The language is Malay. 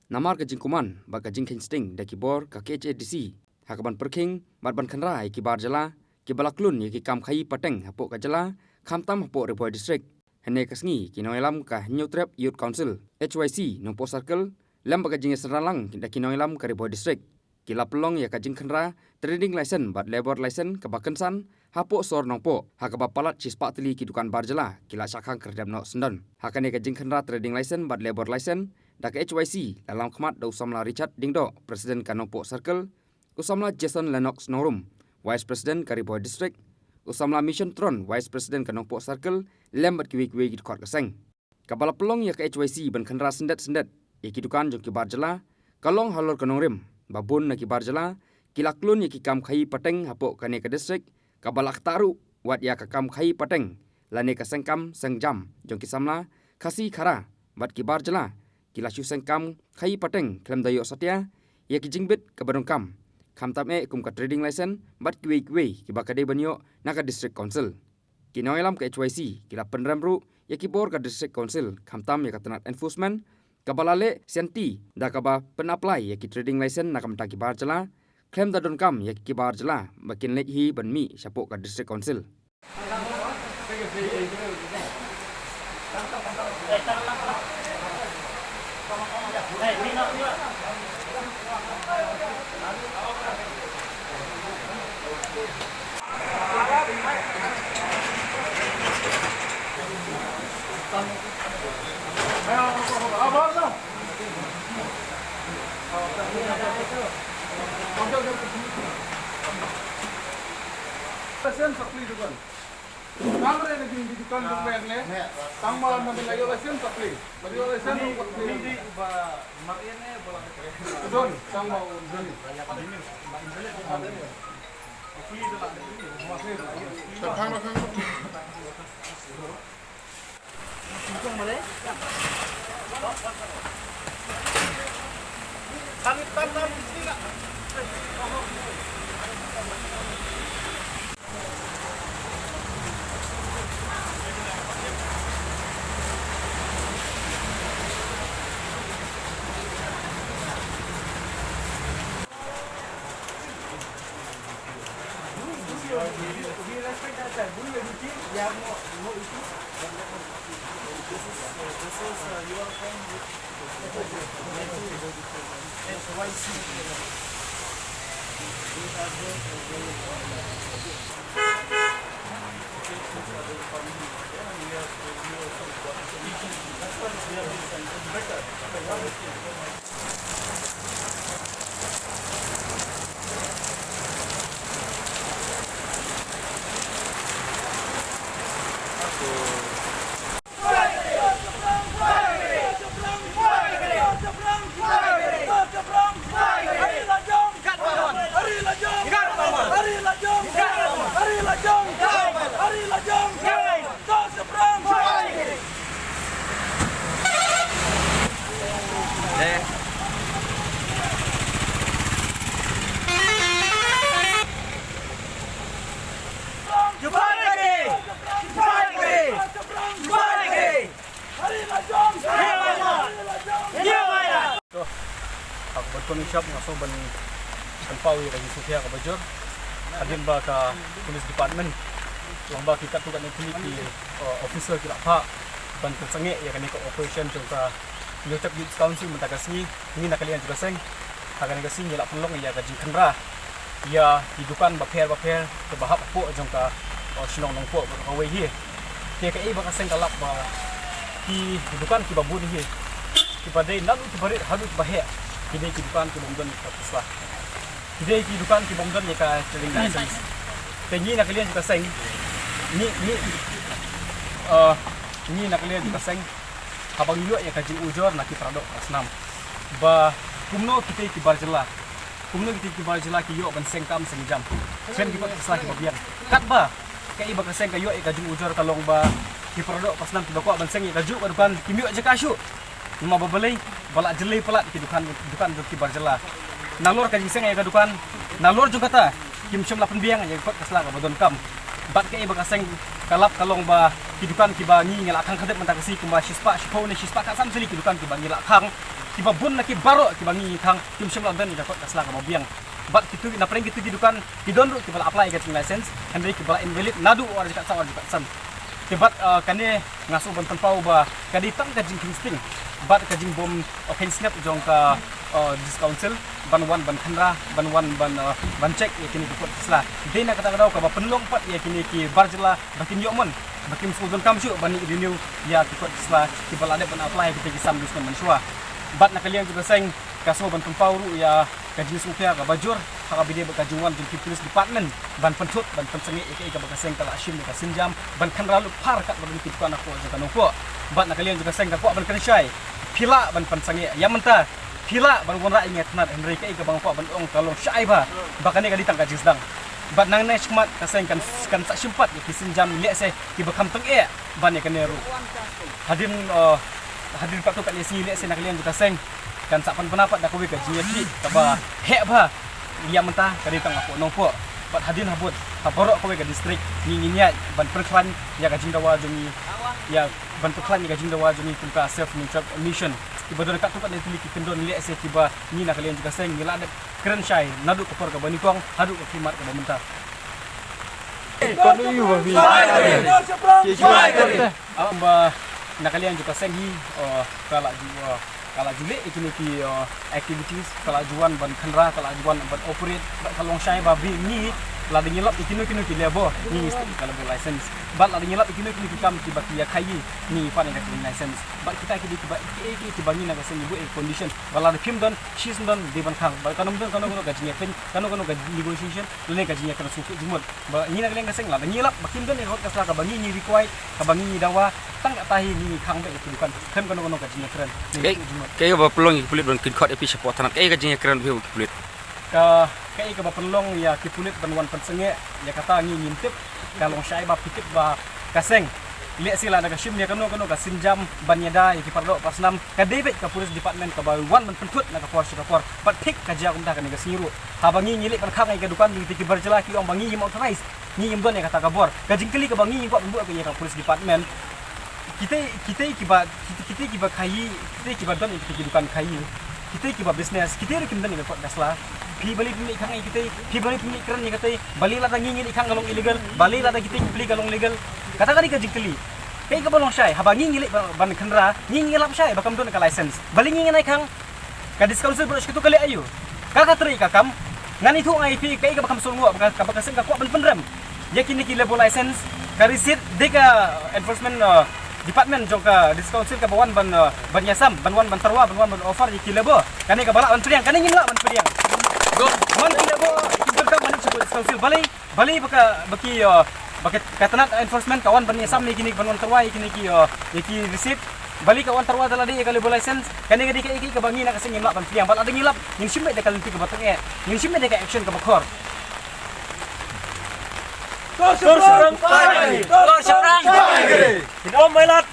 Namar ke jingkuman ba ke jingkin sting da kibor ka KHDC hakaban perking bat ban khanra ki bar jala ki balaklun ki kam khai pateng hapo ka jala khamtam hapo Ripoy district hene kasngi ki noilam ka Newtrap Youth Council HYC no po circle lam ba ka jing seralang da ki noilam ka Ripoy district ki lapelong ya ka jing khanra trading license bat labor license ka bakensan hapo sor nongpo hakaba palat cispa teli ki dukan bar jala ki la sakhang kerdam no sendan hakane ka jing khanra trading license bat labor license dak HYC dalam khmat da usamla Richard Dingdo Presiden Kanopo Circle, usamla Jason Lennox Norum Vice President Ripoy District, usamla Mission Tron Vice President Kanopo Circle lembat kiwi-kiwi gid kot keseng. Kabala pelong ya ke HYC ban khandra sendet-sendet ya kidukan jong ki barjala kalong halor kanongrim babun na ki barjala kilaklun ya ki kam khai pateng hapo kane ka district kabala taru wat ya ka kam khai pateng lane ka sengkam sengjam jong ki samla khasi khara bat ki barjala kila shu sengkam khai pateng klem dayo satya ya ki jingbit ka badongkam khamtam kum ka trading license bat kiwi ki bakade banyo naka district council kinoilam ka HYC kila penramru ya ki bor ka district council khamtam ya ka tenat enforcement ka balale senti da ka ba penapply ya ki trading license nakam ta ki bar jala klem da dongkam ya ki bar jala bakin lek hi banmi sapo ka district council License supply dukan. Kamera lagi di dukan dukan ni. Tangmal namin layo license supply. Layo license supply. Hindi ba marian eh bola. Zon, tangmal zon. Shop ngaso ban pawi lagi sufia ka bajor adin ba ka police department lang ba kita tu kan ni officer kila pa ban tsange ya kan ko operation jong ka Newtrap Youth Council mentakasi ni nakalian juga seng hagan kasi ni la pulong ya ka jingkandra ya hidupan baper ke bahap po jong ka sinong nong po ka we hi te ka iba ka seng kalap ba ki hidupan ki babun hi ki padai nalu ki barit halut bahe Kidai ki dukan ki bomdan ka pusla. Kidai ki dukan ki bomdan ni ka trading license. Tengi nak kalian kita seng. Ni nak kalian kita seng. Habang ilu ya ka jing ujor nak ki pradok asnam. Ba kumno kita ki barjela. Kumno kita ki barjela ki yo ban sengkam sengjam. Sen ki pat pusla ki babian. Kat ba ka iba ka seng ka yo ka jing ujor kalong ba ki pradok pasnam ki bakwa ban seng ka ju ka dukan ki miu je ka syu. Lima babelai balak jelai pelat ki dukan ki barjela. Nalor ka jing seng ya ka dukan. Nalor juga ta kim syam lapan biang ya kot kasla ka badon kam. Bat ka iba ka seng kalap kalong ba ki dukan ki ba ni ngel akang khadet mentak si kumba shispa shipone shispa ka sam seli ki dukan ki ba ngel akang kiba bun na kibaro kiba ngi khang kim shimla dan ka kot kasla ka mobiang bat kitu na preng kitu gidukan kidon ru kiba apply ka license handai kiba invalid nadu or ka sa or ka sam kibat kane ngaso ban tanpau ba kaditang ka jing kingsting bat ka jing bom offense snap jong ka discouncil ban wan ban khanra ban check ya kini kot kasla dena kata kadau ka ba penlong pat ya kini ki barjela bakin yomon bakim sultan kamshu bani renew ya kot kasla kiba lade ban apply kita kisam diskan mansua bat na kalian juga seng kaso ban tempau ru ya kaji sufia ka bajur haka bide ba kajungan jung police department ban pentut ban pensengi ka ba kaseng kala shim ka sinjam ban kan ralu par ka ban kitkan aku jaga noko bat na kalian juga seng ka ban kansyai pila ban pensengi ya menta pila ban won ra ingat nat henry ka bang ko ban ong kalong syai ba bakane ka ditang ka jisdang bat nang next mat kaseng kan sa simpat ya kisinjam le se ki ba kam teng ban ya kaneru hadir patut kat sini le sen kalian juga seng kan sapan pendapat dak kowe ka jiati kaba hek ba dia mentah ka ditang aku nongpo bat hadin habut haborok kowe ka distrik nginginya ban perklan ya ka jindawa jumi ya ban perklan ya ka jindawa jumi tunka self mission ibadon kat tu kat tili kendon le se tiba ni nak kalian juga seng ngila ada keren syai nadu kepor ka banikong hadu ka kimat ka mentah kono yu babi amba nak kalian juga sengi kalau jule itu ki activities kalau juan ban khandra kalau juan ban operate kalau syai babi ni la de nyelap ikino ki lebo ni kalau license bat la de nyelap ikino ki kam ki bakia khayi ni pa ne ka license bat kita ki ki bangi na ka sengi bu condition wala de film don she's don de ban khang ba kanum don kanum ka jinya pen kanum ka negotiation le ka jinya kana suku jumot ba ni na kalian ka seng la de nyelap bakim don ne hot ka ka bangi ni required ka bangi ni dawa tang ka tahi ni khang ba itu kan kanum ka jinya keren ke ba pelong ki pulit don kin khot epi support tanat ke ka jinya keren bi pulit ka kai ka penlong ya ki pulit ban wan pensenge ya kata ngi ngintip kalong syai ba pikip ba kaseng le sila daga shim ne kanu ka sinjam banyada ya ki pardo pasnam ka debit ka police department ka ba wan ban pentut na ka force ka por pat thik ka ja kum ta ka ne ka siru ha bangi ngili pan khang ka dukan di ki barjela ki ong bangi mau authorize ni don ya kata ka bor ka jingkeli ka bangi ko bu ka ya ka police department kita ki ba kai kita ki ba don ki dukan kai kita ki ba business kita ru kim dan ni ko dasla pi bali pini khang ai kita pi bali pini keren ni kata bali la tangi ni khang galong illegal bali la ta kita beli galong legal kata kali ka jingkeli kai ka balong syai habangi ngili ban khandra ngi lap syai bakam don ka license bali ngi nai khang ka discount bro kitu kali ayu ka teri ka kam ngani thu ai pi kai ka bakam sulmu ka bakaseng ka ko ban penrem yakin ki level license ka receipt de ka enforcement department joka discount ka bawan ban nyasam ban tarwa ban offer ki lebo kani ka balak ban priang kani ngimla ban priang go man ki lebo ki ka man discount bali baki katanat enforcement kawan ban nyasam ni kini ban tarwa kini ki receipt bali kawan tarwa dala di ka lebo license kani ka di ka bangi na kasi ngimla ban priang bal ada ngilap ning simbe de ka linti ka batang ning simbe de ka action ka bakor Kor seberang, tidak melat.